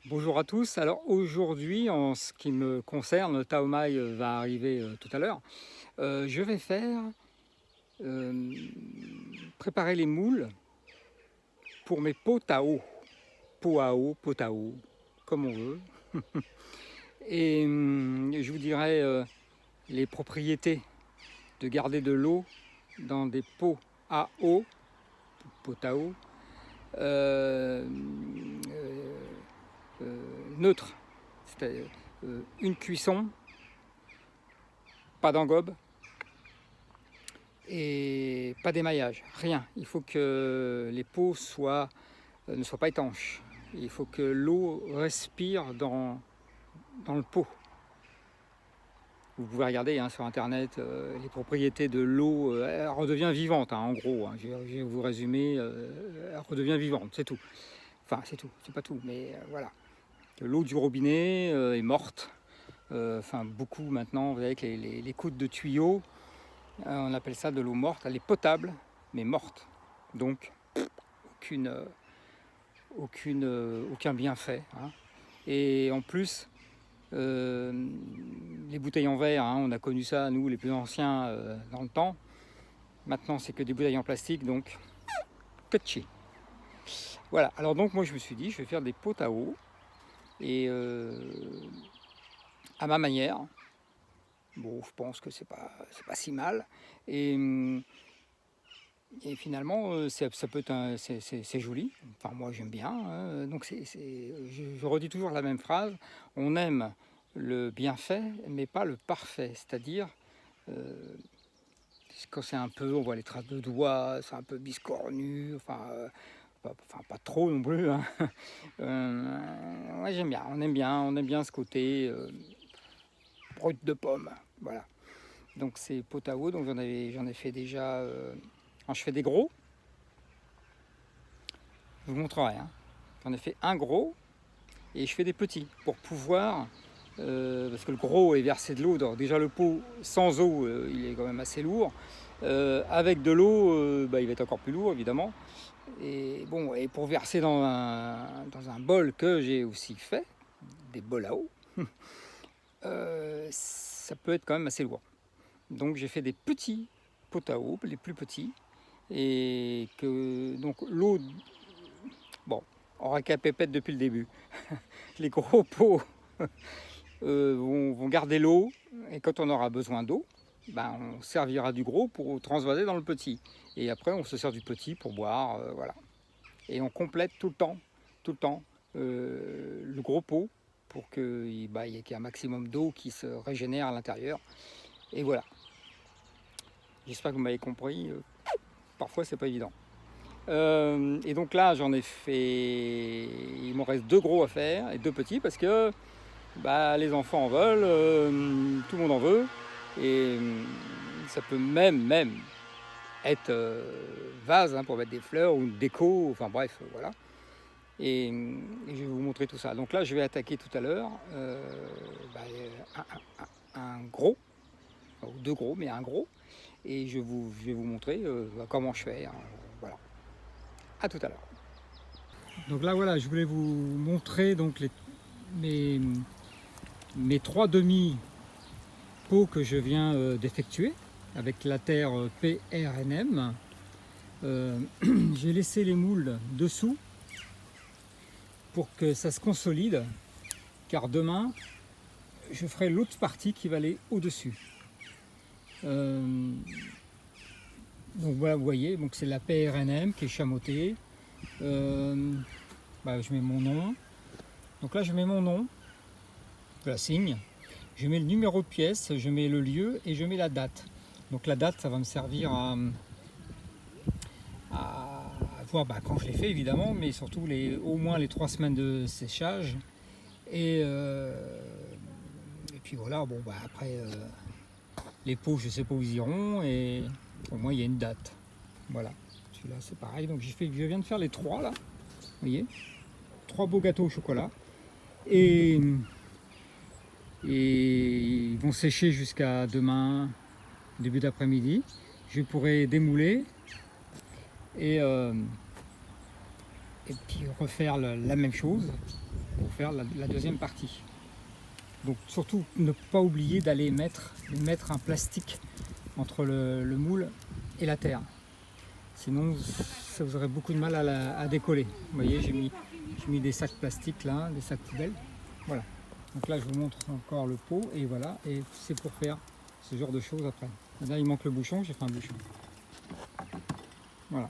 Bonjour à tous. Alors aujourd'hui, en ce qui me concerne, Taomai va arriver tout à l'heure. Je vais faire euh, préparer les moules pour mes pots à eau. Pots à eau, pots à eau, comme on veut. Et je vous dirai les propriétés de garder de l'eau dans des pots à eau, pots à eau, euh, neutres. C'est-à-dire une cuisson, pas d'engobe, et pas d'émaillage, rien. Il faut que les pots ne soient pas étanches. Il faut que l'eau respire dans le pot. Vous pouvez regarder sur internet les propriétés de l'eau. Elle redevient vivante, en gros. Je vais vous résumer. Elle redevient vivante, c'est tout. Enfin, c'est tout, c'est pas tout, mais voilà. L'eau du robinet est morte. Beaucoup maintenant, avec les coudes de tuyaux. On appelle ça de l'eau morte. Elle est potable, mais morte. Donc, aucune, aucun bienfait. Et en plus, les bouteilles en verre, on a connu ça, nous, les plus anciens, dans le temps. Maintenant, c'est que des bouteilles en plastique, donc, touchy. Voilà, alors donc, moi, je me suis dit, je vais faire des pots à eau. Et à ma manière, bon, je pense que c'est pas si mal. Et finalement, ça peut être c'est joli. Enfin, moi, j'aime bien. Donc, je redis toujours la même phrase. On aime le bienfait, mais pas le parfait. C'est-à-dire, quand c'est un peu, on voit les traces de doigts, c'est un peu biscornu. Pas trop non plus. Moi, j'aime bien. On aime bien ce côté brut de pomme. Voilà. Donc, c'est pot à eau. Donc, j'en ai fait déjà. Quand je fais des gros. Je vous montrerai. J'en ai fait un gros et je fais des petits pour pouvoir, parce que le gros est versé de l'eau. Déjà le pot sans eau, il est quand même assez lourd. Avec de l'eau, il va être encore plus lourd évidemment. Et bon, et pour verser dans un bol que j'ai aussi fait, des bols à eau, ça peut être quand même assez lourd. Donc j'ai fait des petits pots à eau, les plus petits, et que donc l'eau. Bon, on récapépète depuis le début. Les gros pots vont garder l'eau et quand on aura besoin d'eau, on servira du gros pour transvaser dans le petit. Et après, on se sert du petit pour boire, voilà. Et on complète tout le temps, le gros pot pour qu'il y ait un maximum d'eau qui se régénère à l'intérieur. Et voilà. J'espère que vous m'avez compris. Parfois, c'est pas évident. Et donc là, j'en ai fait. Il m'en reste deux gros à faire et deux petits parce que les enfants en veulent, tout le monde en veut. Et ça peut même être vase pour mettre des fleurs ou une déco, enfin bref, voilà. Et je vais vous montrer tout ça. Donc là, je vais attaquer tout à l'heure un gros, ou deux gros, mais un gros. Et je vais vous montrer comment je fais. Voilà. À tout à l'heure. Donc là, voilà, je voulais vous montrer donc mes trois demi-pots que je viens d'effectuer avec la terre PRNM. J'ai laissé les moules dessous pour que ça se consolide, car demain, je ferai l'autre partie qui va aller au-dessus. Donc voilà, vous voyez, donc c'est la PRNM qui est chamotée. Je mets mon nom. Donc là, je mets mon nom, je la signe. Je mets le numéro de pièce, je mets le lieu et je mets la date. Donc la date, ça va me servir à voir quand je l'ai fait évidemment, mais surtout au moins les 3 semaines de séchage. Et puis voilà, après les pots, je sais pas où ils iront et au moins il y a une date. Voilà, celui-là c'est pareil. Donc je viens de faire les 3 là, vous voyez, 3 beaux gâteaux au chocolat. Et ils vont sécher jusqu'à demain, début d'après-midi. Je pourrai démouler et puis refaire la même chose pour faire la deuxième partie. Donc surtout ne pas oublier d'aller mettre un plastique entre le moule et la terre. Sinon ça vous aurait beaucoup de mal à décoller. Vous voyez, j'ai mis des sacs plastiques là, des sacs poubelles. Voilà. Donc là je vous montre encore le pot et voilà, et c'est pour faire ce genre de choses après. Et là il manque le bouchon, j'ai fait un bouchon. Voilà.